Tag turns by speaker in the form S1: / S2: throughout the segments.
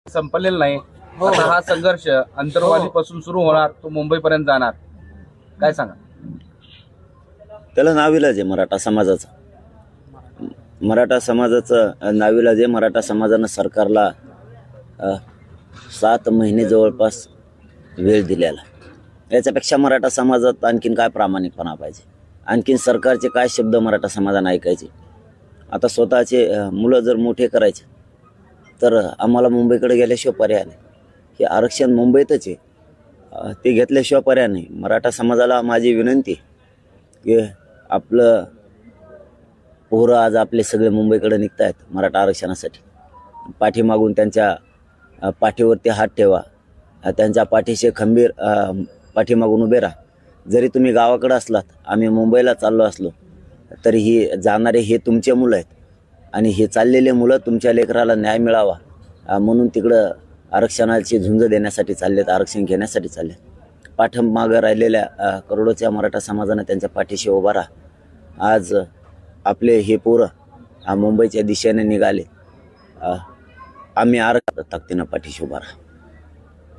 S1: संपलेला नाही।
S2: हो.
S1: आता हा संघर्ष अंतरवालीपासून सुरू होणार, तो मुंबईपर्यंत जाणार, काय सांगा?
S3: त्याला नाविलाज आहे मराठा समाजाचा। मराठा समाजाचं नाविलाज आहे। मराठा समाजानं सरकारला 7 महिने जवळपास वेळ दिलेला। याच्यापेक्षा मराठा समाजात आणखीन काय प्रामाणिकपणा पाहिजे? आणखीन सरकारचे काय शब्द मराठा समाजानं ऐकायचे? आता स्वतःचे मुलं जर मोठे करायचे तर आम्हाला मुंबईकडे गेल्याशिवाय पर्याय नाही। हे आरक्षण मुंबईतच आहे, ते घेतल्याशिवाय पर्याय नाही। मराठा समाजाला माझी विनंती की आपलं पोरं आज आपले सगळे मुंबईकडे निघत आहेत मराठा आरक्षणासाठी। पाठीमागून त्यांच्या पाठीवरती हात ठेवा, त्यांच्या पाठीशी खंबीर पाठीमागून उभे राहा। जरी तुम्ही गावाकडे असलात, आम्ही मुंबईला चाललो असलो तरी ही जाणारे हे तुमचे मुलं आहेत आणि हे चाललेले मुलं तुमच्या लेकराला न्याय मिळावा म्हणून तिकडं आरक्षणाची झुंज देण्यासाठी चाललेत, आरक्षण घेण्यासाठी चाललेत। पाठीमागं राहिलेल्या करोडोच्या मराठा समाजानं त्यांच्या पाठीशी उभा राहा। आज आपले हे पोरं मुंबईच्या दिशेने निघाले, आम्ही आरक्षण ताकदीनं पाठीशी उभा राहा।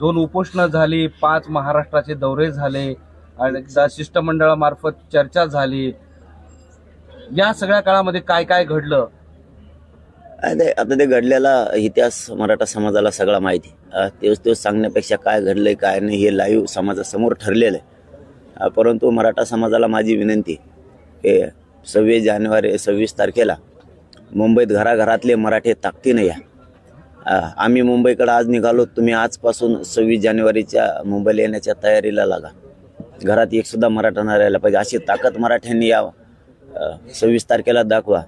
S1: 2 उपोषणं झाली, 5 महाराष्ट्राचे दौरे झाले आणि शिष्टमंडळामार्फत चर्चा झाली। या सगळ्या काळामध्ये काय काय घडलं?
S3: आता ते घडलेला इतिहास मराठा समाजाला सगळा माहिती। तेच सांगण्यापेक्षा काय घडलंय काय नाही हे लाईव्ह समाजासमोर ठरलेलं आहे। परंतु मराठा समाजाला माझी विनंती की 26 तारखेला मुंबईत घराघरातले मराठे ताकदीने या। आम्ही मुंबईकडे आज निघालो, तुम्ही आजपासून 26 जानेवारीच्या मुंबईला येण्याच्या तयारीला लागा। घरात एक सुद्धा मराठा नाही राहिला पाहिजे, अशी ताकद मराठ्यांनी यावं। 26 तारखेला दाखवा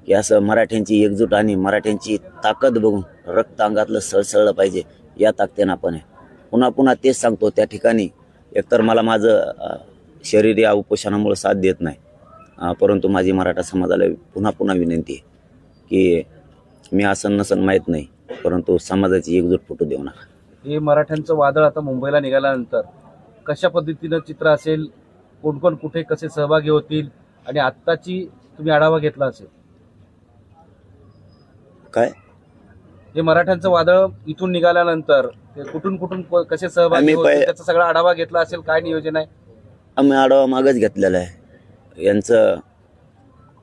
S3: की असं मराठ्यांची एकजूट आणि मराठ्यांची ताकद बघून रक्त अंगातलं सळसळलं पाहिजे। या ताकदीनं आपण पुन्हा पुन्हा तेच सांगतो। त्या ठिकाणी एकतर मला माझं शरीर या उपोषणामुळे साथ देत नाही, परंतु माझी मराठा समाजाला पुन्हा पुन्हा विनंती आहे की मी असं नसन माहीत नाही, परंतु समाजाची एकजूट फुटू देऊ नका।
S1: हे मराठ्यांचं वादळ आता मुंबईला निघाल्यानंतर कशा पद्धतीनं चित्र असेल, कोण कोण कुठे कसे सहभागी होतील, आणि आत्ताची तुम्ही आढावा घेतला असेल
S3: काय?
S1: हे मराठ्यांचं वादळ इथून निघाल्यानंतर ते कुठून कुठून कसे सहभागी होतील त्याचा सगळा आढावा घेतला असेल, काय नियोजन आहे?
S3: आम्ही आढावा मागच घेतलेला आहे। यांचं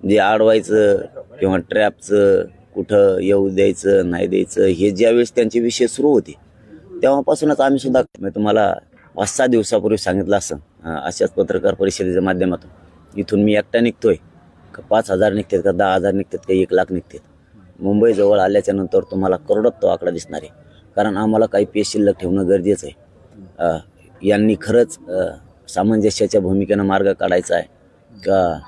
S3: जे अडवायचं किंवा ट्रॅपचं, कुठं येऊ द्यायचं नाही द्यायचं, हे ज्यावेळेस त्यांचे विषय सुरू होते तेव्हापासूनच आम्ही सुद्धा, मी तुम्हाला 5-6 दिवसापूर्वी सांगितलं असं अशाच पत्रकार परिषदेच्या माध्यमातून, इथून मी एकटा निघतोय का 5,000 निघतात का 10,000 निघतात का 1,00,000 निघतात? मुंबई जवळ आल्याच्या नंतर तुम्हाला करोडोत तो आकडा दिसणार आहे। कारण आम्हाला काही पेश शिल्लक ठेवणं गरजेचं आहे। यांनी खरंच सामंजस्याच्या भूमिकेनं मार्ग काढायचा आहे का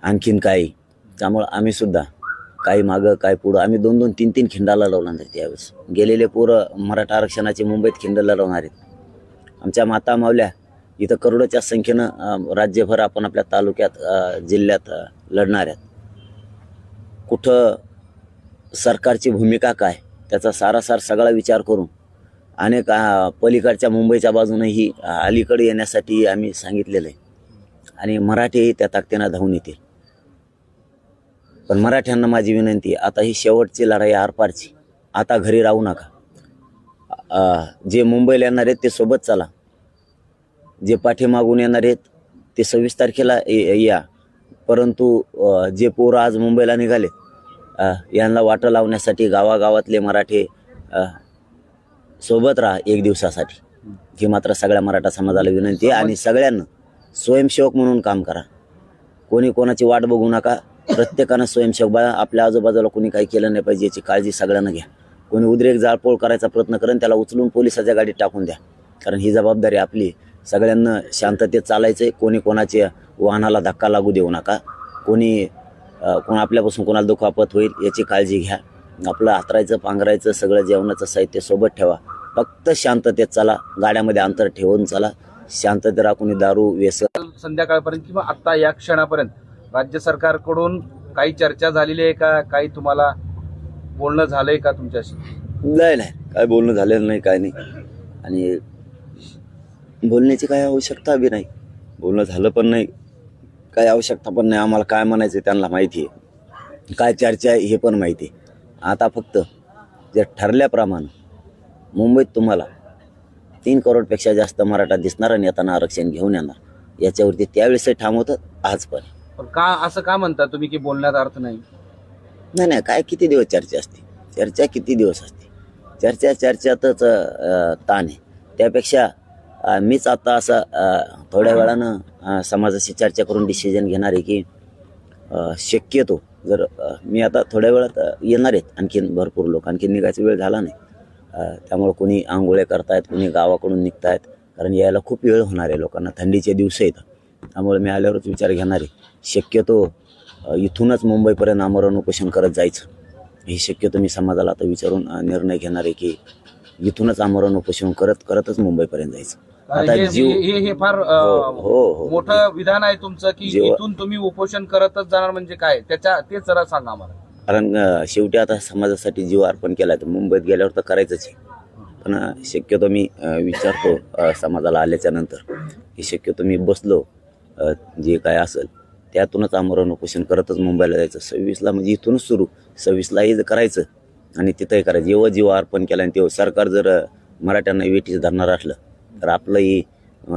S3: आणखीन काही? त्यामुळं आम्ही सुद्धा काही मागं काय पुढं, आम्ही 2-2, 3-3 खिंडाला लावणार आहेत त्यावेळेस। गेलेले पोरं मराठा आरक्षणाचे मुंबईत खिंडाला लावणार आहेत। आमच्या माता मावल्या इथं करोडोच्या संख्येनं राज्यभर आपण आपल्या तालुक्यात जिल्ह्यात लढणार आहेत। कुठं सरकारची भूमिका काय त्याचा सारासार सगळा विचार करून अनेक पलीकडच्या मुंबईच्या बाजूनही अलीकडे येण्यासाठी आम्ही सांगितलेलं आहे आणि मराठीही त्या ताकदीनं धावून येतील। पण मराठ्यांना माझी विनंती, आता ही शेवटची लढाई आरपारची, आता घरी राहू नका। जे मुंबईला येणार आहेत ते सोबत चला, जे पाठीमागून येणार आहेत ते 26 तारखेला या। परंतु जे पोरं आज मुंबईला निघाले यांना वाटं लावण्यासाठी गावागावातले मराठे सोबत राहा 1 दिवसासाठी, ही मात्र सगळ्या मराठा समाजाला विनंती आहे। आणि सगळ्यांना स्वयंसेवक म्हणून काम करा, कोणी कोणाची वाट बघू नका। प्रत्येकानं स्वयंसेवक बघा, आपल्या आजूबाजूला कोणी काही केलं नाही पाहिजे याची काळजी सगळ्यांना घ्या। कोणी उद्रेक जाळपोळ करायचा प्रयत्न करेन त्याला उचलून पोलिसाच्या गाडीत टाकून द्या, कारण ही जबाबदारी आपली। सगळ्यांना शांततेत चालायचं आहे, कोणी कोणाच्या वाहनाला धक्का लागू देऊ नका, कोणी आपल्यापासून कोणाला दुखापत होईल याची काळजी घ्या। आपलं हातरायचं पांघरायचं सगळं जेवणाचं साहित्य सोबत ठेवा, फक्त शांततेत चला, गाड्यामध्ये अंतर ठेवून चला, शांततेत राखून दारू व्यसन।
S1: संध्याकाळपर्यंत किंवा आता या क्षणापर्यंत राज्य सरकारकडून काही चर्चा झालेली आहे का? काही तुम्हाला बोलणं झालंय का तुमच्याशी?
S3: नाही, काय बोलणं झालेलं नाही, काय नाही, आणि बोलण्याची काय आवश्यकता बी नाही, बोलणं झालं पण नाही, काय आवश्यकता पण नाही। आम्हाला काय म्हणायचं त्यांना माहिती आहे, काय चर्चा आहे हे पण माहिती आहे। आता फक्त जर ठरल्याप्रमाणे मुंबईत तुम्हाला 3 करोडपेक्षा जास्त मराठा दिसणार आणि येताना आरक्षण घेऊन येणार, याच्यावरती त्यावेळेसही ठाम होतं, आज पण.
S1: पण का असं का म्हणता तुम्ही की बोलण्यात अर्थ नाही?
S3: नाही, काय किती दिवस चर्चा असते, चर्चा किती दिवस असते, चर्चेतच ताण आहे. त्यापेक्षा मीच आता असं थोड्या वेळानं समाजाशी चर्चा करून डिसिजन घेणार आहे की शक्यतो जर मी आता थोड्या वेळात येणार आहेत आणखीन भरपूर लोक, आणखीन निघायचा वेळ झाला नाही. त्यामुळे कोणी आंघोळे करतायत, कोणी गावाकडून निघतायत, कारण यायला खूप वेळ होणार आहे लोकांना, थंडीचे दिवस आहेत. त्यामुळे मी आल्यावरच विचार घेणार आहे. शक्यतो इथूनच मुंबईपर्यंत आमरण उपोषण करत जायचं, हे शक्यतो मी समाजाला आता विचारून निर्णय घेणार आहे की इथूनच आमरण उपोषण करतच मुंबईपर्यंत जायचं. आता
S1: हे फार
S3: हो.
S1: मोठं विधान आहे तुमचं की इथून तुम्ही उपोषण करतच जाणार, म्हणजे काय ते जरा सांगा आम्हाला.
S3: कारण शेवटी आता समाजासाठी जीव अर्पण केला तर मुंबईत गेल्यावर तर करायचंच आहे. पण शक्यतो मी विचारतो समाजाला आल्याच्या नंतर की शक्यतो मी बसलो जे काय असेल त्यातूनच आमरण उपोषण करतच मुंबईला जायचं. 26ला म्हणजे इथूनच सुरू, 26लाही करायचं आणि तिथंही करायचं. जेव्हा जीव अर्पण केला आणि तेव्हा सरकार जर मराठ्यांना वेठीस धरणार असलं तर आपलंही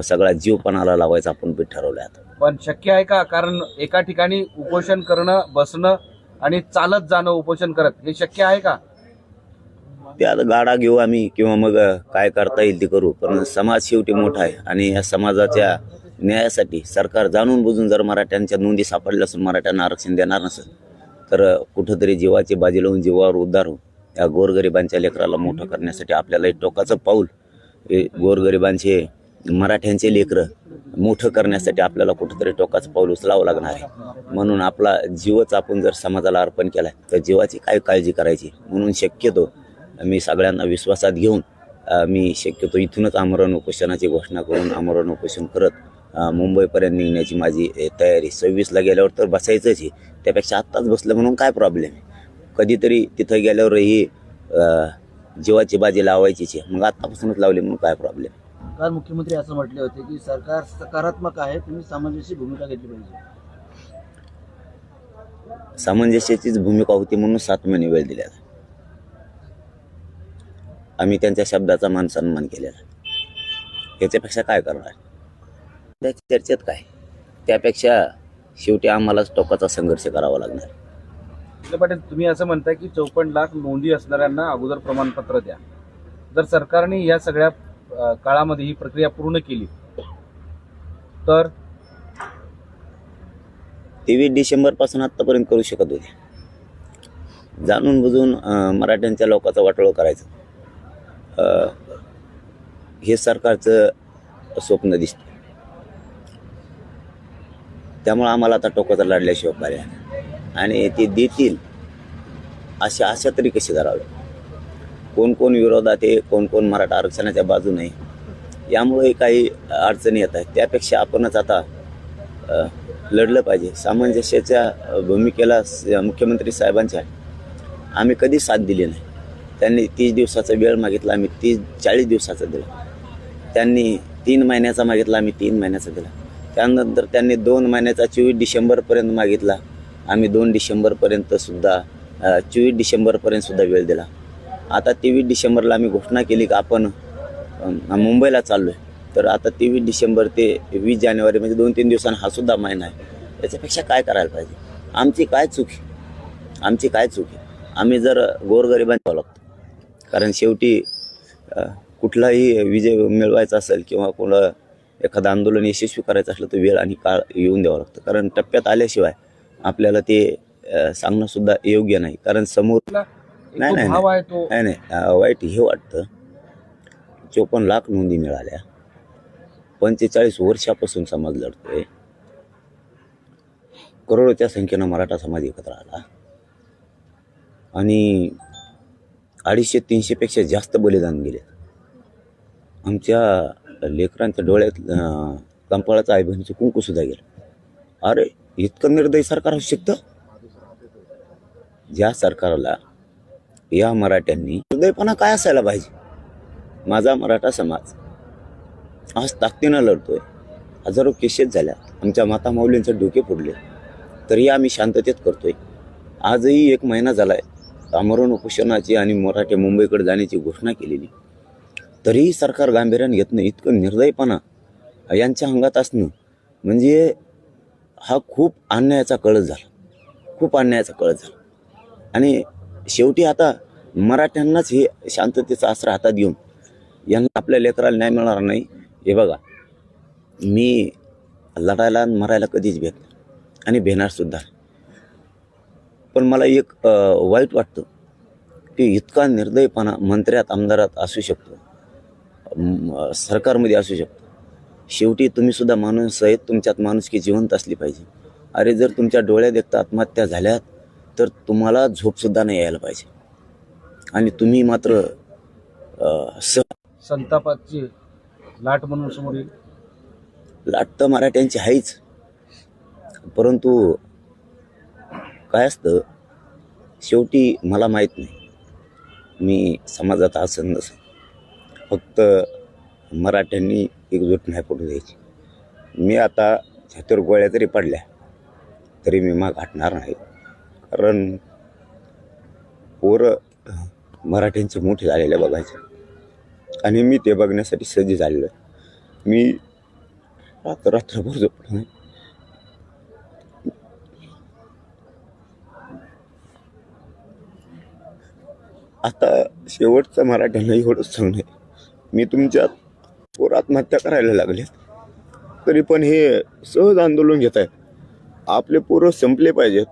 S3: सगळा जीवपणाला लावायचं आपण पीठ ठरवलं आता.
S1: पण शक्य आहे का? कारण एका ठिकाणी उपोषण करणं, बसणं आणि चालत जाणं उपोषण करत, हे शक्य आहे का?
S3: ते आता गाडा घेऊ आम्ही किंवा मग काय करता येईल ते करू, पण समाज शेवटी मोठा आहे आणि या समाजाच्या न्यायासाठी सरकार जाणून बुजून जर मराठ्यांच्या नोंदी सापडल्या असून मराठ्यांना आरक्षण देणार नसेल तर कुठंतरी जीवाची बाजी लावून जीवावर उद्धार होऊन या गोरगरिबांच्या लेकराला मोठं करण्यासाठी आपल्याला एक टोकाचं पाऊल, गोरगरिबांचे मराठ्यांचे लेकरं मोठं करण्यासाठी आपल्याला कुठंतरी टोकाचं पाऊल उचलावं लागणार आहे. म्हणून आपला जीवच आपण जर समाजाला अर्पण केला तर जीवाची काय काळजी करायची. म्हणून शक्यतो मी सगळ्यांना विश्वासात घेऊन मी शक्यतो इथूनच आमरण उपोषणाची घोषणा करून आमरण उपोषण करत मुंबईपर्यंत निघण्याची माझी तयारी. 26ला गेल्यावर तर बसायचंच आहे, त्यापेक्षा आत्ताच बसलं म्हणून काय प्रॉब्लेम आहे. कधीतरी तिथं गेल्यावरही जीवाची बाजी लावायचीच आहे, मग आत्तापासूनच लावली म्हणून काय प्रॉब्लेम.
S2: काल मुख्यमंत्री असं म्हटले होते की सरकार सकारात्मक आहे, तुम्ही सामंजस्य भूमिका घेतली पाहिजे.
S3: सामंजस्याचीच भूमिका होती म्हणून 7 महिने वेळ दिलेला. आम्ही त्यांच्या शब्दाचा मान सन्मान केलेला. याच्यापेक्षा काय करणार? त्या चर्चेत काय, त्यापेक्षा शेवटी आम्हालाच टोकाचा संघर्ष करावा लागणार.
S1: पाटील, तुम्ही असं म्हणताय की 54 लाख नोंदी असणाऱ्यांना अगोदर प्रमाणपत्र द्या. जर सरकारने या सगळ्या काळामध्ये ही प्रक्रिया पूर्ण केली तर
S3: 23 डिसेंबरपासून आत्तापर्यंत करू शकत होते. जाणून बुजून मराठ्यांच्या लोकांचा वाटोळं करायचं हे सरकारचं स्वप्न दिसतं. त्यामुळे आम्हाला आता टोकाचा लढल्याशिवाय पर्याय आणि ते देतील अशी आशा तरी कशी धरावी. कोण विरोधात आहे, कोण मराठा आरक्षणाच्या बाजूने आहे, यामुळे काही अडचणी येत आहेत. त्यापेक्षा आपणच आता लढलं पाहिजे. सामंजस्याच्या भूमिकेला मुख्यमंत्री साहेबांच्या आम्ही कधी साथ दिली नाही. त्यांनी 30 दिवसाचा वेळ मागितला, आम्ही 40 दिवसाचा दिला. त्यांनी 3 महिन्याचा मागितला, आम्ही 3 महिन्याचा दिला. त्यानंतर त्यांनी 2 महिन्याचा 24 डिसेंबरपर्यंत मागितला, आम्ही 2 डिसेंबरपर्यंत सुद्धा 24 डिसेंबरपर्यंत सुद्धा वेळ दिला. आता 23 डिसेंबरला आम्ही घोषणा केली की आपण मुंबईला चाललो आहे. तर आता 23 डिसेंबर ते 20 जानेवारी म्हणजे 2-3 दिवसांना हा सुद्धा महिना आहे. याच्यापेक्षा काय करायला पाहिजे? आमची काय चूक आहे? आम्ही जर गोरगरिबांना लागतो, कारण शेवटी कुठलाही विजय मिळवायचा असेल किंवा कोणा एखादं आंदोलन यशस्वी करायचं असलं तर वेळ आणि काळ येऊन द्यावं लागतं. कारण टप्प्यात आल्याशिवाय आपल्याला ते सांगणं सुद्धा योग्य नाही. कारण समोर नाही वाईट हे वाटतं. 54 लाख नोंदी मिळाल्या, 45 वर्षापासून समाज लढतोय, करोडोच्या संख्येनं मराठा समाज एकत्र आला आणि 250-300 पेक्षा जास्त बलिदान गेले. आमच्या लेकरांच्या डोळ्यात कंपाळाचं आई बहिणीचं कुंकू सुद्धा गेलं. अरे इतकं निर्दयी सरकार असू शकतं? ज्या सरकारला या मराठ्यांनी हृदयपणा काय असायला पाहिजे. माझा मराठा समाज आज ताकदीनं लढतोय. हजारो केसेस झाल्या, आमच्या माता माऊलींचे डोके फोडले, तरी आम्ही शांततेत करतोय. आजही 1 महिना झालाय आमरण उपोषणाची आणि मराठे मुंबईकडे जाण्याची घोषणा केलेली, तरीही सरकार गांभीर्याने घेत नाही. इतकं निर्दयपणा यांच्या अंगात असणं म्हणजे हा खूप अन्यायाचा कळस झाला, खूप अन्यायाचा कळस झाला. आणि शेवटी आता मराठ्यांनाच हे शांततेचा आसरा हातात घेऊन यांना आपल्या लेकराला न्याय मिळणार नाही. हे बघा, मी लढायला आणि मरायला कधीच भेट नाही आणि भेटणार सुद्धा नाही. पण मला एक वाईट वाटतं की इतका निर्दयपणा मंत्र्यात आमदारात असू शकतो, सरकारमध्ये असू शकतो. शेवटी तुम्ही सुद्धा माणूस आहेत, तुमच्यात माणुसकी जिवंत असली पाहिजे. अरे जर तुमच्या डोळ्यात एकदा आत्महत्या झाल्यात तर तुम्हाला झोपसुद्धा नाही यायला पाहिजे. आणि तुम्ही मात्र
S1: संतापाची लाट म्हणून समोर येईल.
S3: लाट तर मराठ्यांची आहेच, परंतु काय असतं शेवटी मला माहीत नाही, मी समाजात असं नसेल, फक्त मराठ्यांनी एकजूट नाही पडू द्यायची. मी आता छातीवर गोळ्या जरी पडल्या तरी मी माग हटणार नाही. कारण पोरं मराठ्यांचे मोठे झालेले बघायचे आणि मी ते बघण्यासाठी सज्ज झालेलो आहे. मी रात्रभर झोपलो नाही. आता शेवटचं मराठ्यांना एवढंच सांगणं आहे, मी तुमच्यात पोरं आत्महत्या करायला लागले तरी पण हे सहज आंदोलन घेत आहेत. आपले पोरं संपले पाहिजेत.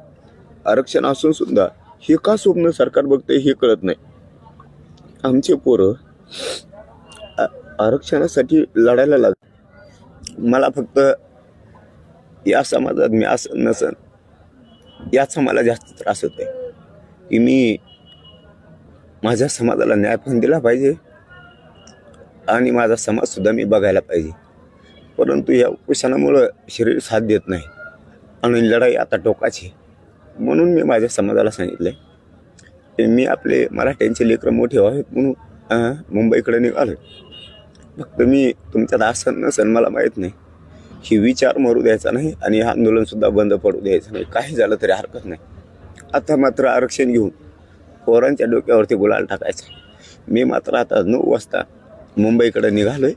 S3: आरक्षण असून सुद्धा हे का स्वप्न सरकार बघते हे कळत नाही. आमचे पोरं आरक्षणासाठी लढायला लागले. मला फक्त या समाजात मी असं नसन याचा मला जास्त त्रास होतोय की मी माझ्या समाजाला न्याय पण दिला पाहिजे आणि माझा समाजसुद्धा मी बघायला पाहिजे. परंतु या उपोषणामुळं शरीर साथ देत नाही आणि लढाई आता टोकाची. म्हणून मी माझ्या समाजाला सांगितलं आहे की मी आपले मराठ्यांचे लेकरं मोठे व्हावेत म्हणून मुंबईकडे निघालो. फक्त मी तुमच्यात असं नसन मला माहीत नाही, ही विचार मरू द्यायचा नाही आणि हे आंदोलनसुद्धा बंद पडू द्यायचं नाही. काही झालं तरी हरकत नाही. आता मात्र आरक्षण घेऊन पोरांच्या डोक्यावरती गुलाल टाकायचा. मी मात्र आता 9 वाजता मुंबईकडे निघालो आहे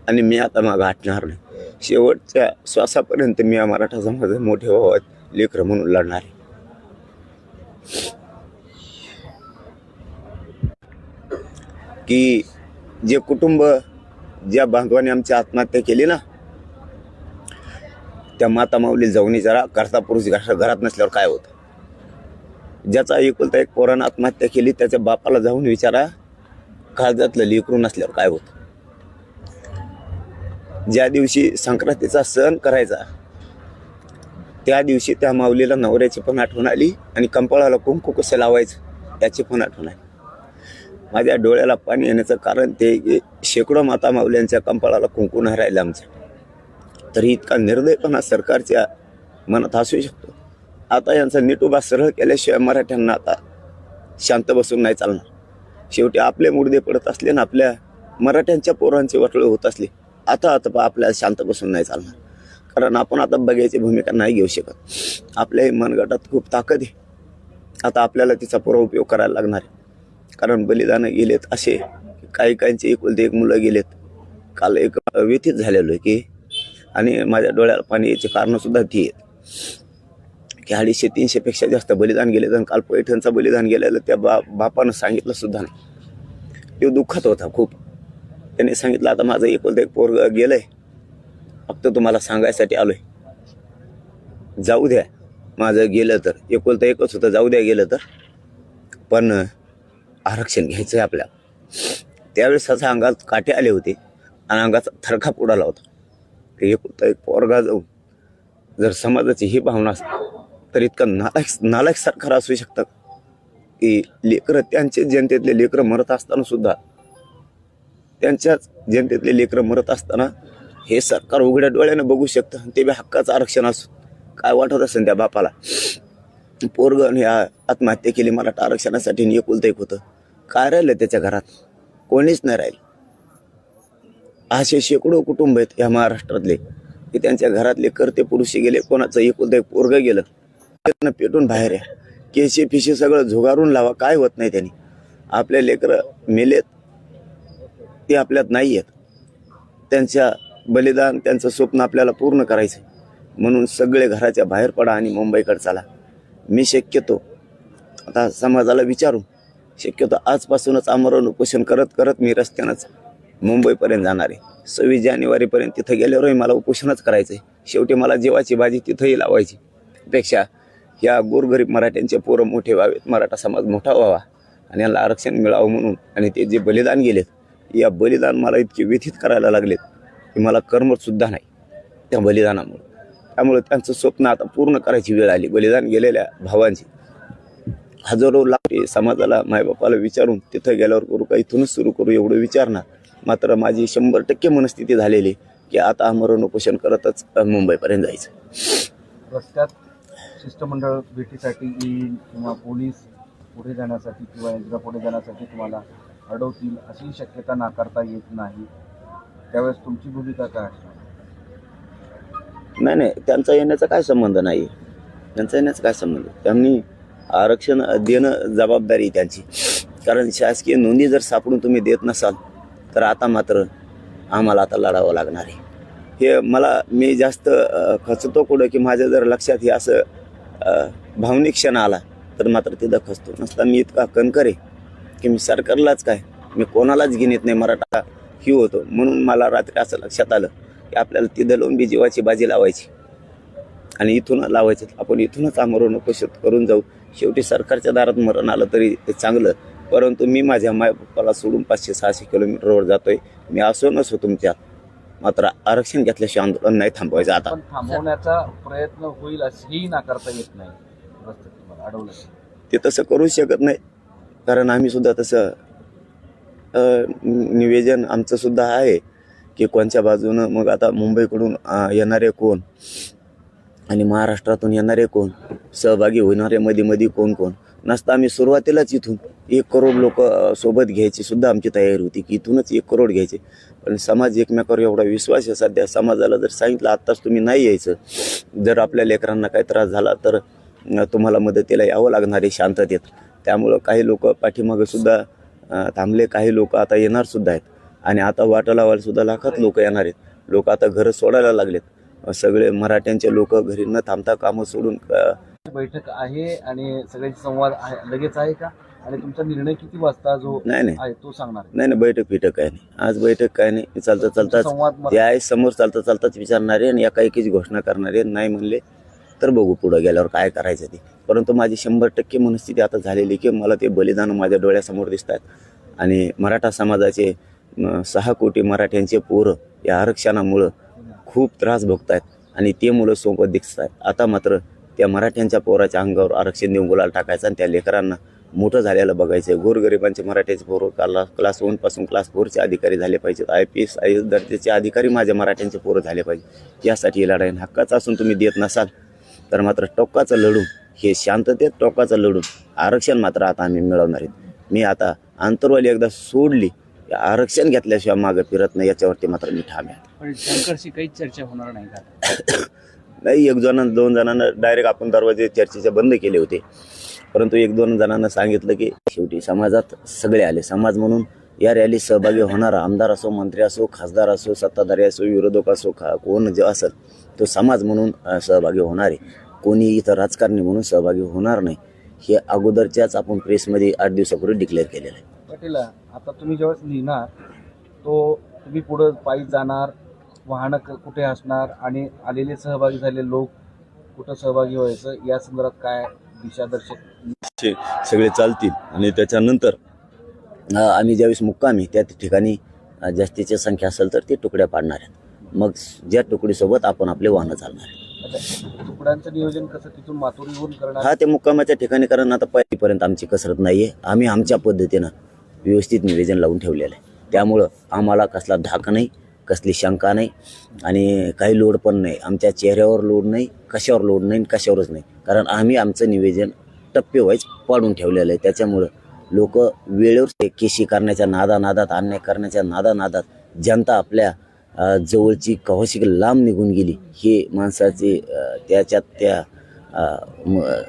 S3: आणि मी आता मागं हटणार नाही. शेवटच्या श्वासापर्यंत मी या मराठा समाजात मोठे व्हावं लेकरं म्हणून लढणार आहे. की जे कुटुंब ज्या बांधवाने आमची आत्महत्या केली ना, त्या माता माऊली जाऊन जरा करता पुरुष घरात नसल्यावर काय होतं. ज्याचा एकुलता एक पोरानं आत्महत्या केली त्याच्या बापाला जाऊन विचारा काळजातलं लेकरू नसल्यावर काय होतं. ज्या दिवशी संक्रांतीचा सण करायचा त्या दिवशी त्या माऊलीला नवऱ्याची पण आठवण आली आणि कंपाळाला कुंकू कसं लावायचं याची पण आठवण आली. माझ्या डोळ्याला पाणी येण्याचं कारण ते की शेकडो माता माऊल्यांच्या कंपाळाला कुंकू नाही राहिलं आमच्या. तरी इतका निर्दयपणा सरकारच्या मनात असू शकतो. आता यांचा नीट उभा सरळ केल्याशिवाय मराठ्यांना आता शांत बसून नाही चालणार. शेवटी आपले मुडदे पडत असले ना, आपल्या मराठ्यांच्या पोरांचे वाटोळे होत असले, आता आपल्याला शांत बसून नाही चालणार. कारण आपण आता बघायची भूमिका नाही घेऊ शकत. आपल्या मनगटात खूप ताकद आहे. आता आपल्याला तिचा पुरा उपयोग करायला लागणार आहे. कारण बलिदानं गेलेत असे काही काहींचे एकुलते एक मुलं गेलेत. काल एक व्यथित झालेलो आहे की आणि माझ्या डोळ्याला पाणी याचे कारणंसुद्धा ती आहेत की 250-300 पेक्षा जास्त बलिदान गेलेत. आणि काल पैठणचा बलिदान गेलेलं त्या बापानं सांगितलं सुद्धा नाही. तो दुःखात होता खूप. त्याने सांगितलं आता माझं एकुलतं एक पोरग गेलंय, फक्त तुम्हाला सांगायसाठी आलोय, जाऊ द्या. माझं गेलं तर एकुलतं एकच होतं, जाऊ द्या गेलं तर, पण आरक्षण घ्यायचं आहे आपल्याला. त्यावेळेस त्याच्या अंगात काटे आले होते आणि अंगाचा थरकाप उडाला होता. एकुलता एक पोरगा जाऊन जर समाजाची ही भावना असते तर इतकं नालायक सरकार असू शकतं की लेकरं त्यांचे जनतेतले लेकरं मरत असताना सुद्धा, त्यांच्याच जनतेतले लेकरं मरत असताना हे सरकार उघड्या डोळ्यानं बघू शकतं. ते बी हक्काचं आरक्षण असू काय वाटत असेल त्या बापाला. पोरगण ह्या आत्महत्या केली मराठा आरक्षणासाठी, एकुलतं एक होतं. काय राहिलं त्याच्या घरात? कोणीच नाही राहिलं. असे शेकडो कुटुंब आहेत या महाराष्ट्रातले की त्यांच्या घरातले करते पुरुषी गेले, कोणाचं एकुलतं एक पोरगं गेलं, पेटून बाहेर आहे. केशे फिशे सगळं झुगारून लावा, काय होत नाही त्यांनी. आपले लेकरं मेलेत ते आपल्यात नाही आहेत. त्यांच्या बलिदान, त्यांचं स्वप्न आपल्याला पूर्ण करायचं. म्हणून सगळे घराच्या बाहेर पडा आणि मुंबईकडे चला. मी शक्यतो आता समाजाला विचारून शक्यतो आजपासूनच आमरण उपोषण करत करत मी रस्त्यानंच मुंबईपर्यंत जाणार आहे. 26 जानेवारीपर्यंत तिथं गेल्यावरही मला उपोषणच करायचं आहे. शेवटी मला जीवाची बाजी तिथंही लावायची. पेक्षा या गोरगरीब मराठ्यांचे पोरं मोठे व्हावेत, मराठा समाज मोठा व्हावा आणि याला आरक्षण मिळावं म्हणून. आणि ते जे बलिदान गेलेत, या बलिदान मला इतके व्यथित करायला लागलेत की मला करमतसुद्धा नाही त्या बलिदानामुळे. त्यामुळे त्यांचं स्वप्न आता पूर्ण करायची वेळ आली. बलिदान गेलेल्या भावांची हजारो लाख समाजाला, मायबापाला विचारून तिथं गेल्यावर करू का, इथूनच सुरू करू एवढं विचारणार. मात्र माझी 100% मनस्थिती झालेली की आता आमरण उपोषण करतच मुंबईपर्यंत जायचं.
S1: रस्त्यात शिष्टमंडळ भेटीसाठी येईल किंवा पोलीस पुढे जाण्यासाठी किंवा एकदा पुढे जाण्यासाठी तुम्हाला अडवतील अशी शक्यता नाकारता येत नाही. त्यावेळेस तुमची भूमिका काय असणार?
S3: नाही, त्यांचा येण्याचा काय संबंध नाही. त्यांचा येण्याचा काय संबंध. त्यांनी आरक्षण देणं जबाबदारी त्यांची. कारण शासकीय नोंदी जर सापडून तुम्ही देत नसाल तर आता मात्र आम्हाला आता लढावं लागणार आहे. हे मी जास्त खचतो कुठं की माझ्या जर लक्षात हे असं भावनिक क्षण आला तर मात्र तिथं खचतो. नसता मी इतका कणकर आहे की मी सरकारलाच काय, मी कोणालाच गिनीत नाही. मराठा ही होतो म्हणून मला रात्री असं लक्षात आलं की आपल्याला तिथं लावून बी जीवाची बाजी लावायची आणि इथून लावायचं. आपण इथूनच आमरण उपोषण करून जाऊ. शेवटी सरकारच्या दारात मरण आलं तरी ते चांगलं, परंतु मी माझ्या मायबापाला सोडून 500-600 किलोमीटरवर जातोय. मी असो नसो तुमच्यात, मात्र आरक्षण घेतल्याशिवाय आंदोलन नाही थांबवायचं. आता
S1: पण थांबवण्याचा प्रयत्न होईल असंही नाकारता येत नाही. रस्त्यात तुम्हाला अडवलं
S3: ते तसं करूच शकत नाही. कारण आम्ही सुद्धा तसं निवेदन आमचं सुद्धा आहे की कोणत्या बाजूनं. मग आता मुंबईकडून येणारे कोण आणि महाराष्ट्रातून येणारे कोण, सहभागी होणारे मध्ये कोण नसता. आम्ही सुरुवातीलाच इथून 1 करोड लोक सोबत घ्यायची सुद्धा आमची तयारी होती की इथूनच 1 करोड घ्यायचे. पण समाज एकमेकावर एवढा विश्वास आहे सध्या. समाजाला जर सांगितलं आत्ताच तुम्ही नाही यायचं, जर आपल्या लेकरांना काही त्रास झाला तर तुम्हाला मदतीला यावं लागणार आहे शांततेत. त्यामुळं काही लोक पाठीमागं सुद्धा थांबले, काही लोक आता येणार सुद्धा आहेत. आणि आता वाटा लावायला सुद्धा लाखात लोक येणार आहेत. लोक आता घरं सोडायला लागलेत. सगळे मराठ्यांचे लोक घरी न थांबता कामं सोडून.
S1: बैठक आहे आणि सगळ्यांचे संवाद लगेच आहे का? आणि तुमचा निर्णय किती वाजता जो
S3: नाही
S1: आहे तो सांगणार?
S3: नाही, बैठक काय नाही. आज बैठक काय नाही. चालताच
S1: संवाद
S3: ते आहे समोर. चालताच विचारणारे आणि एकाएकीच घोषणा करणारे. नाही म्हणले तर बघू पुढे गेल्यावर काय करायचं ते. परंतु माझी 100% मनस्थिती आता झालेली की मला ते बलिदान माझ्या डोळ्यासमोर दिसत आहेत. आणि मराठा समाजाचे 6 कोटी मराठ्यांचे पोरं या आरक्षणामुळं खूप त्रास भोगत आहेत आणि ते मुलं सोबत दिसत आहेत. आता मात्र त्या मराठ्यांच्या पोराच्या अंगावर आरक्षण देऊन गुलाल टाकायचं आणि त्या लेकरांना मोठं झालेलं बघायचं. गोरगरिबांचे मराठ्याचे पोरं क्लास 1 पासून क्लास 4चे अधिकारी झाले पाहिजेत. IPS IAS दर्जाचे अधिकारी माझ्या मराठ्यांचे पोरं झाले पाहिजे. यासाठी ही लढाई हक्काचं असून तुम्ही देत नसाल तर मात्र टोकाचं लढून, हे शांततेत टोकाचं लढून आरक्षण मात्र आता आम्ही मिळवणार आहेत. मी आता आंतरवाली एकदा सोडली, आरक्षण घेतल्याशिवाय मागं फिरत नाही. याच्यावरती मात्र मी ठाम आहे.
S1: पण शंकरशी काहीच चर्चा होणार नाही का?
S3: नाही, 2 जणांना डायरेक्ट आपण दरवाजे चर्चेचे बंद केले होते. परंतु 1-2 जणांना सांगितलं की शेवटी समाजात सगळे आले. समाज म्हणून या रॅलीत सहभागी होणारा आमदार असो, मंत्री असो, खासदार असो, सत्ताधारी असो, विरोधक असो, कोण जे असेल तो समाज म्हणून सहभागी होणार आहे. कोणी इथं राजकारणी म्हणून सहभागी होणार नाही. हे अगोदरच्याच आपण प्रेसमध्ये 8 दिवसापूर्वी डिक्लेअर केलेलं आहे.
S1: पाटील, आता तुम्ही ज्यावेळेस लिहिणार तो तुम्ही पुढं पायी जाणार, वाहनं कुठे असणार आणि आलेले सहभागी झालेले लोक कुठं सहभागी व्हायचं या संदर्भात काय दिशादर्शक
S3: सगळे चालतील. आणि त्याच्यानंतर आम्ही ज्यावेळेस मुक्कामी त्या ठिकाणी जास्तीची संख्या असेल तर ते तुकड्या पाडणार आहेत. मग ज्या तुकडीसोबत आपण आपले वाहनं चालणार आहे.
S1: तुकड्यांचं नियोजन कसं तिथून माथुरीहून करणार?
S3: हा, ते मुक्कामाच्या ठिकाणी. कारण आता पहिलीपर्यंत आमची कसरत नाहीये. आम्ही आमच्या पद्धतीनं व्यवस्थित नियोजन लावून ठेवलेलं आहे. त्यामुळं आम्हाला कसला धाक नाही, कसली शंका नाही आणि काही लोड पण नाही. आमच्या चेहऱ्यावर लोड नाही, कशावर लोड नाही, कशावरच नाही. कारण आम्ही आमचं नियोजन टप्पेवाईज पाडून ठेवलेलं आहे. त्याच्यामुळं लोक वेळेवर केशी करण्याच्या नादानादात, अन्याय करण्याच्या नादानादात जनता आपल्या जवळची कवाशिक लांब निघून गेली. हे माणसाचे त्याच्यात त्या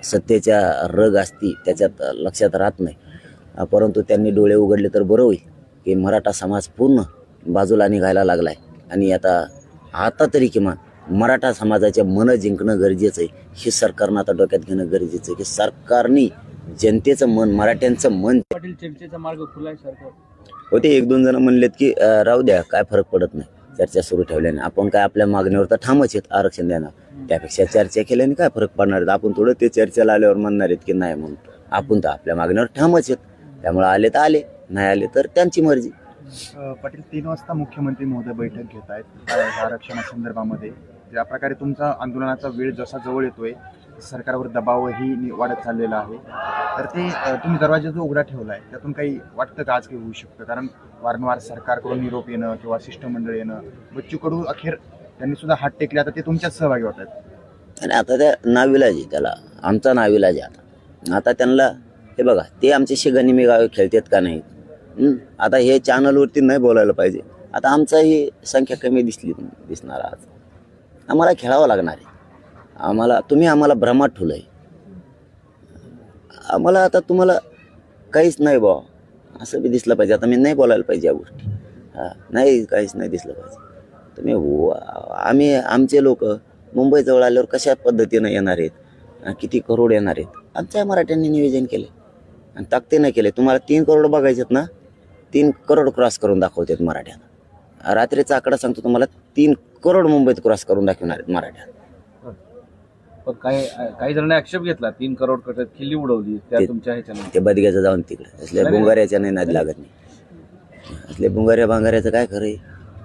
S3: सत्तेच्या रग असती त्याच्यात लक्षात राहत नाही. परंतु त्यांनी डोळे उघडले तर बरं होईल की मराठा समाज पूर्ण बाजूला निघायला लागला आहे आणि आता तरी किमान मराठा समाजाचे मन जिंकणं गरजेचं आहे. हे सरकारनं आता डोक्यात घेणं गरजेचं आहे की सरकारने जनतेचं मन, मराठ्यांचं मन.
S2: पाटील चर्चेचा मार्ग खुला आहे सरकार.
S3: होते 1-2 जण म्हणलेत की राहू द्या, काय फरक पडत नाही चर्चा सुरू ठेवल्याने. आपण काय आपल्या मागणीवर तर ठामच आहेत आरक्षण देणार, त्यापेक्षा चर्चा केल्याने काय फरक पडणार आहेत. आपण थोडं ते चर्चेला आल्यावर म्हणणार आहेत की नाही म्हणून. आपण तर आपल्या मागणीवर ठामच आहेत. त्यामुळे आले तर आले, नाही आले तर त्यांची मर्जी.
S4: पाटील 3 वाजता मुख्यमंत्री महोदय बैठक घेत आहेत आरक्षणासंदर्भामध्ये. ज्या प्रकारे तुमचा आंदोलनाचा वेळ जसा जवळ येतोय सरकारवर दबावही वाढत चाललेला आहे, तर ते तुम्ही दरवाजा जो उघडा ठेवला आहे त्यातून काही वाटतं का आज काही होऊ शकतं? कारण वारंवार सरकारकडून निरोप येणं किंवा शिष्टमंडळ येणं, बच्चू कडू अखेर त्यांनी सुद्धा हात टेकले, आता ते तुमच्याच सहभागी होत आहेत.
S3: आणि आता त्या नाविलाज आहे, त्याला आमचा नाविलाज आहे. आता त्यांना हे बघा, ते आमचे शेगानी मी गावे खेळतात का नाही. आता हे चॅनलवरती नाही बोलायला पाहिजे. आता आमचाही संख्या कमी दिसणार आज. आम्हाला खेळावं लागणार आहे. तुम्ही आम्हाला भ्रमात ठेवलं आहे. आम्हाला आता तुम्हाला काहीच नाही बा असं बी दिसलं पाहिजे. आता मी नाही बोलायला पाहिजे या गोष्टी. नाही, काहीच नाही दिसलं पाहिजे. तुम्ही आमचे लोक मुंबईजवळ आल्यावर कशा पद्धतीनं येणार आहेत, किती करोड येणार आहेत, आमच्या मराठ्यांनी नियोजन केले आणि ताकदीनं केले. तुम्हाला 3 करोड बघायचेत ना, 3 करोड क्रॉस करून दाखवतात मराठ्यांना. रात्रीचा आकडा सांगतो तुम्हाला, 3 करोड मुंबईत क्रॉस करून दाखवणार आहेत मराठ्या.
S1: पण काही जणांनी आक्षेप घेतला 3 करोड कटत खिल्ली उडवली त्या तुमच्या ह्याच्यानं.
S3: ते बदग्याचं जाऊन तिकडे असल्या बुंगाऱ्याच्या नाही नाद लागत नाही. असले बुंगाऱ्याचं काय खरं आहे,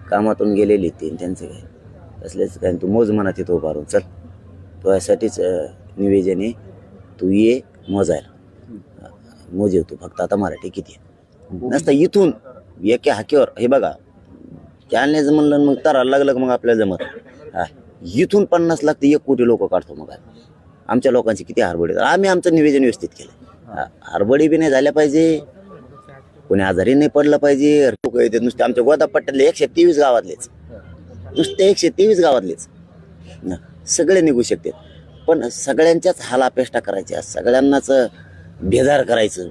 S3: कामातून गेलेली ते त्यांचं काय असलेच काय. तू मोज म्हणा तिथं उभारून चल, तुझ्यासाठीच निवेदन आहे, तू ये मोजायला. मोजे तू फक्त आता मराठी किती नसतं इथून एका हाकेवर. हे बघा, कॅनल्याचं म्हणलं मग तराला लागलं मग आपल्याला जमत. इथून 50 लाख ते 1 कोटी लोक काढतो. मग आमच्या लोकांची किती हरबडी. आम्ही आमचं निवेदन व्यवस्थित केलं. हरबडी बी नाही झाल्या पाहिजे, कोणी आजारी नाही पडलं पाहिजे. लोक येते नुसते आमच्या गोदापट्ट्यातले 123 गावातलेच, नुसते 123 गावातलेच सगळे निघू शकते. पण सगळ्यांच्याच हालापेष्टा करायच्या, सगळ्यांनाच बेजार करायचं,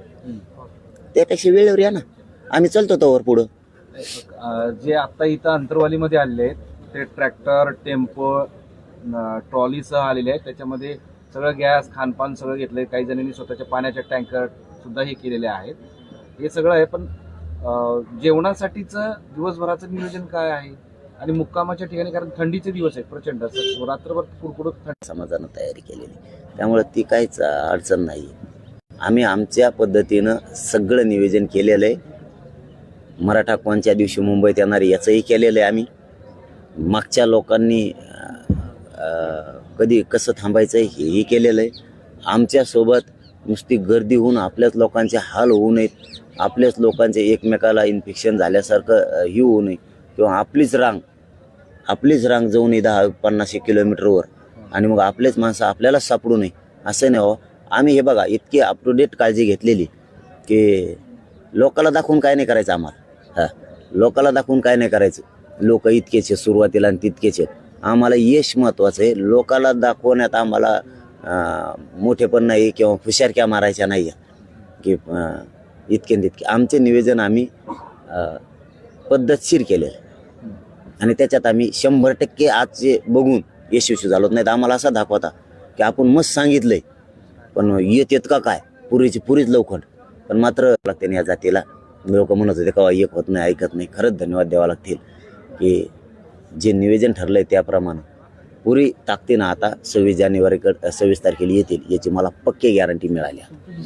S3: त्यापेक्षा वेळेवर या ना. आम्ही चलतो तोवर पुढं.
S1: जे आता इथं अंतरवालीमध्ये आलेले आहेत ते ट्रॅक्टर, टेम्पो, ट्रॉलीसह आलेले आहेत. त्याच्यामध्ये सगळं गॅस, खानपान सगळं घेतलंय. काही जणांनी स्वतःच्या पाण्याचे टँकर सुद्धा हे केलेले आहेत. हे सगळं आहे. पण जेवणासाठीचं दिवसभराचं नियोजन काय आहे आणि मुक्कामाच्या ठिकाणी, कारण थंडीचे दिवस आहेत प्रचंड, रात्रभर कुडकुडत थंडी.
S3: समाजानं तयारी केलेली, त्यामुळे ती काहीच अडचण नाही. आम्ही आमच्या पद्धतीनं सगळं नियोजन केलेलं आहे. मराठा कोणत्या दिवशी मुंबईत येणार याचंही केलेलं आहे आम्ही. मागच्या लोकांनी कधी कसं थांबायचं हेही केलेलं आहे. आमच्यासोबत नुसती गर्दी होऊन आपल्याच लोकांचे हाल होऊ नयेत, आपल्याच लोकांचे एकमेकाला इन्फेक्शन झाल्यासारखं ही होऊ नये, किंवा आपलीच रांग जाऊ नये 10-50 किलोमीटरवर आणि मग आपलेच माणसं आपल्यालाच सापडू नये, असं नाही हो. आम्ही हे बघा इतकी अप टू डेट काळजी घेतलेली की लोकाला दाखवून काय नाही करायचं आम्हाला. लोकाला दाखवून काय नाही करायचं. लोक इतकेच आहेत सुरुवातीला आणि तितकेच आहेत. आम्हाला यश महत्त्वाचं आहे. लोकाला दाखवण्यात आम्हाला मोठेपण नाही किंवा फुशारक्या मारायच्या नाही की इतके तितके. आमचे निवेदन आम्ही पद्धतशीर केलेलं आणि त्याच्यात आम्ही 100% आजचे बघून यशस्वी झालो. नाही तर आम्हाला असा दाखवता की आपण मस्त सांगितलंय पण येत का काय पुरीच लवखंड. पण मात्र लागते या जातीला लोक म्हणत होते का एक होत नाही, ऐकत नाही. खरंच धन्यवाद द्यावा लागतील की जे निवेदन ठरलंय त्याप्रमाणे पुरी ताकदीनं आता 26 तारखेला येतील याची मला पक्की गॅरंटी मिळाली.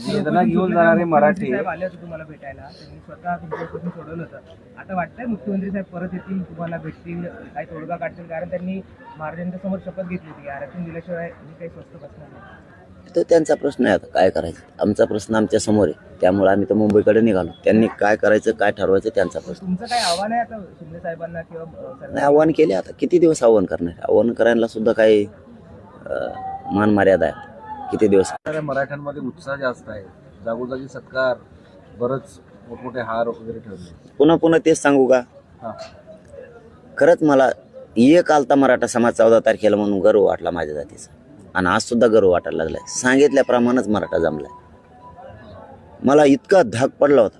S1: वेदना घेऊन जाणारे मराठी
S5: आले होते तुम्हाला भेटायला, त्यांनी स्वतः तुमच्यापासून सोडवलं होतं. आता वाटतंय मुख्यमंत्री साहेब परत येतील, तुम्हाला भेटतील, काही तोडगा काढतील, कारण त्यांनी महाराजांच्या समोर शपथ घेतली होती आरक्षण दिल्याशिवाय मी काही स्वस्त बसणार नाही.
S3: तो त्यांचा प्रश्न आहे. आता काय करायचं, आमचा प्रश्न आमच्या समोर आहे. त्यामुळे आम्ही तर मुंबईकडे निघालो. त्यांनी काय करायचं काय ठरवायचं त्यांचा प्रश्न.
S5: तुमचं काय आव्हान आहे आता शिंदे साहेबांना किंवा
S3: नाही आव्हान केले. आता किती दिवस आव्हान करणार. आव्हान करायला सुद्धा काही मान मर्यादा आहे. किती दिवस.
S1: मराठ्यांमध्ये उत्साह जास्त आहे. जागोजागी सत्कार, बरंच मोठमोठे हार वगैरे ठेवले.
S3: पुन्हा तेच सांगू का.
S1: हां,
S3: खरंच मला एक आलता मराठा समाज 14 तारखेला म्हणून गर्व वाटला माझ्या जातीचा. आणि आज सुद्धा गर्व वाटायला लागलाय. सांगितल्याप्रमाणेच मराठा जमलाय. मला इतका धाक पडला होता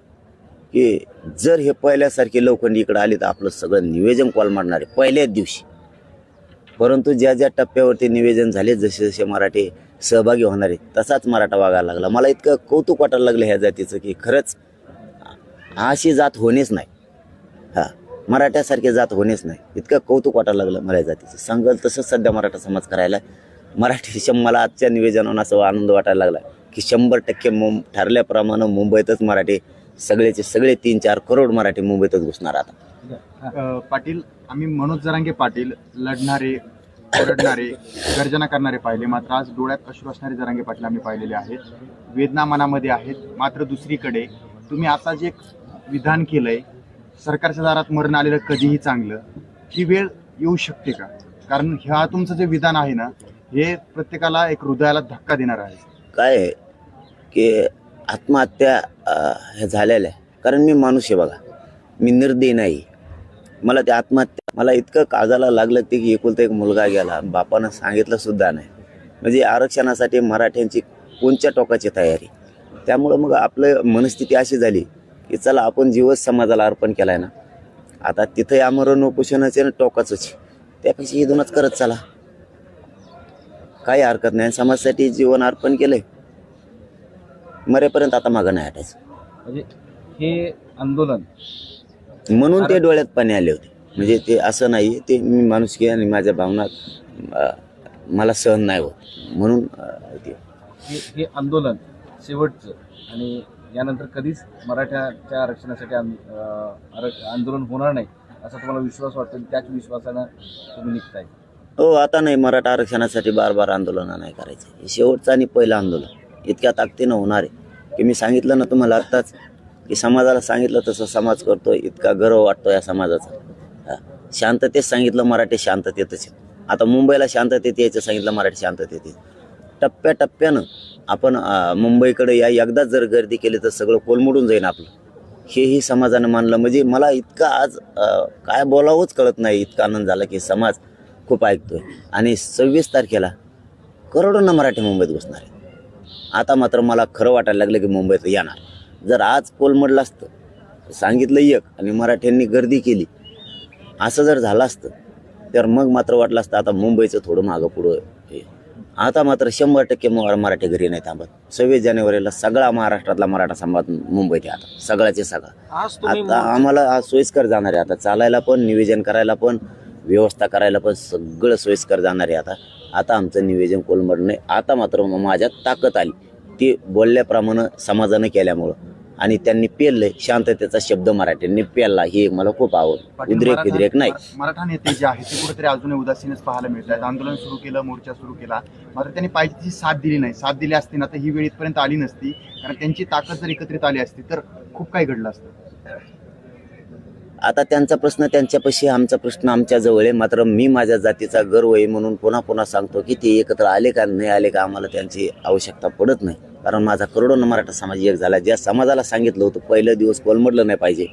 S3: की जर हे पहिल्यासारखे लोखंड इकडे आले तर आपलं सगळं नियोजन कोलमडणार आहे पहिल्याच दिवशी. परंतु ज्या ज्या टप्प्यावरती निवेदन झाले, जसे जसे मराठी सहभागी होणार आहे तसाच मराठा वागायला लागला. मला इतकं कौतुक वाटायला लागलं ह्या जातीचं की खरंच अशी जात होणेच नाही. हा, मराठ्यासारखी जात होणेच नाही. इतकं कौतुक वाटायला लागलं मला जातीचं. सांगल तसंच सध्या मराठा समाज करायला. मराठी मला आजच्या निवेदनावर असं आनंद वाटायला लागला की 100% ठरल्याप्रमाणे मुंबईतच मराठी सगळेचे सगळे 3-4 करोड मराठी मुंबईतच घुसणार आता.
S4: पाटील, आम्ही मनोज जरांगे पाटील लढणारे, ओरडणारे, गर्जना करणारे पाहिले, मात्र आज डोळ्यात अश्रू असणारे जरांगे पाटील आम्ही पाहिलेले आहेत. वेदना मनामध्ये आहेत. मात्र दुसरीकडे तुम्ही आता जे विधान केलंय, सरकारच्या दारात मरण आलेलं कधीही चांगलं, ही वेळ येऊ शकते का? कारण ह्या तुमचं जे विधान आहे ना, हे प्रत्येकाला एक हृदयाला धक्का देणार आहे.
S3: काय आहे की आत्महत्या हे झालेलं आहे. कारण मी माणूस आहे बघा, मी निर्दयी नाही. मला ते आत्महत्या मला इतकं काळजाला लागलं ते की एकुलता एक मुलगा गेला, बापानं सांगितलं सुद्धा नाही. म्हणजे आरक्षणासाठी मराठ्यांची कोणत्या टोकाची तयारी. त्यामुळं मग आपलं मनस्थिती अशी झाली की चला आपण जीवच समाजाला अर्पण केलाय ना, आता तिथं आमरण उपोषणाचे ना टोकाचंच, त्यापेक्षा हे दोनच करत चला, काही हरकत नाही. समाजासाठी जीवन अर्पण केलंय, मरेपर्यंत आता मागं नाही हटायचं.
S1: म्हणजे हे आंदोलन
S3: म्हणून ते डोळ्यात पाणी आले होते. म्हणजे ते असं नाही, ते मी माणुसकी आणि माझ्या भावना मला सहन नाही होत म्हणून
S1: हे आंदोलन शेवटचं आणि यानंतर कधीच मराठ्याच्या आरक्षणासाठी आंदोलन होणार नाही असा तुम्हाला विश्वास वाटतो. त्याच विश्वासानं तुम्ही निघताय.
S3: हो, आता नाही मराठा आरक्षणासाठी बार आंदोलन नाही करायचं. हे शेवटचं आणि पहिलं आंदोलन इतक्या ताकदीनं होणार आहे की मी सांगितलं ना तुम्हाला आत्ताच की समाजाला सांगितलं तसं समाज करतो. इतका गर्व वाटतो या समाजाचा. शांततेत सांगितलं मराठी शांततेतच. आता मुंबईला शांततेत यायचं सांगितलं मराठी शांततेत येत. टप्प्याटप्प्यानं आपण मुंबईकडे एकदाच जर गर्दी केली तर सगळं कोलमडून जाईल आपलं, हेही समाजानं मानलं. म्हणजे मला इतका आज काय बोलावंच कळत नाही, इतका आनंद झाला की समाज खूप ऐकतोय. आणि 26 तारखेला करोडोंना मराठी मुंबईत घुसणार आहे. आता मात्र मला खरं वाटायला लागलं की मुंबईत येणार. जर आज कोलमडलं असतं, सांगितलं एक आणि मराठ्यांनी गर्दी केली, असं जर झालं असतं तर मग मात्र वाटलं असतं आता मुंबईचं थोडं मागं पुढं. आता मात्र 100% मराठी घरी नाही थांबत. 26 जानेवारीला सगळा महाराष्ट्रातला मराठा समाज मुंबईत आहे. आता सगळ्याचे सगळा. आता आम्हाला आज सोयीस्कर जाणार आहे. आता चालायला पण, नियोजन करायला पण, व्यवस्था करायला पण सगळं सोयीस्कर जाणार आहे. आता आमचं नियोजन कोलमडलं नाही. आता मात्र माझ्यात ताकद आली ती बोलल्याप्रमाणे समाजानं केल्यामुळं. आणि त्यांनी पेललंय शांततेचा शब्द मराठ्यांनी पेलला, हे मला खूप आवडतं. उद्रेक नाही.
S4: मराठा नेते जे आहेत ते कुठेतरी अजूनही उदासीनच पाहायला मिळत आहेत. आंदोलन सुरू केलं, मोर्चा सुरू केला, मात्र त्यांनी पाहिजे तशी साथ दिली नाही. साथ दिली असती ना तर ही वेळ इथपर्यंत आली नसती. कारण त्यांची ताकद जर एकत्रित आली असती तर खूप काही घडलं असतं.
S3: आता त्यांचा प्रश्न त्यांच्यापाशी, आमचा प्रश्न आमच्या जवळ आहे. मात्र मी माझ्या जातीचा गर्व आहे म्हणून पुन्हा सांगतो की ते एकत्र आले का नाही आले का आम्हाला त्यांची आवश्यकता पडत नाही. कारण माझा करोडोंना मराठा समाज एक झाला. ज्या समाजाला सांगितलं होतं पहिलं दिवस कोलमडलं नाही पाहिजे,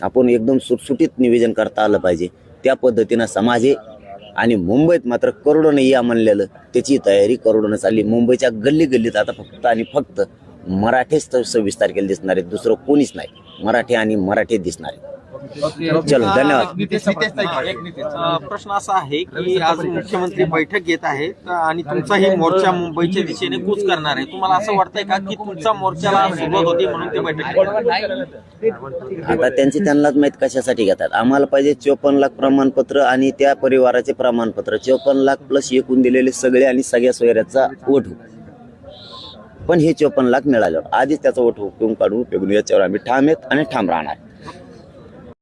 S3: आपण एकदम सुटसुटीत निवेदन करता आलं पाहिजे, त्या पद्धतीनं समाज आहे. आणि मुंबईत मात्र करोडोनं या म्हणलेलं त्याची तयारी करोडोनं चालली. मुंबईच्या गल्लीत आता फक्त मराठीच 26 तारखेला दिसणार आहेत, दुसरं कोणीच नाही. मराठी आणि मराठीच दिसणार आहेत. चलो, धन्यवाद.
S6: प्रश्न असा आहे की आज मुख्यमंत्री बैठक घेत आहेत आणि तुमचाही मोर्चा मुंबईच्या दिशेने कूच करणार आहे. तुम्हाला असं वाटतंय का की तुमचा मोर्चाला सुरुवात होती म्हणून ते बैठक
S3: आता त्यांनाच माहित कशासाठी घेतात. आम्हाला पाहिजे 54 लाख प्रमाणपत्र आणि त्या परिवाराचे प्रमाणपत्र. 54 लाख प्लस एकूण दिलेले सगळे आणि सगळ्या सोयऱ्याचा वोट. पण हे 54 लाख मिळाल्यावर आधीच त्याचा वोट उपयोग काढून याच्यावर आम्ही ठाम आहेत आणि ठाम राहणार.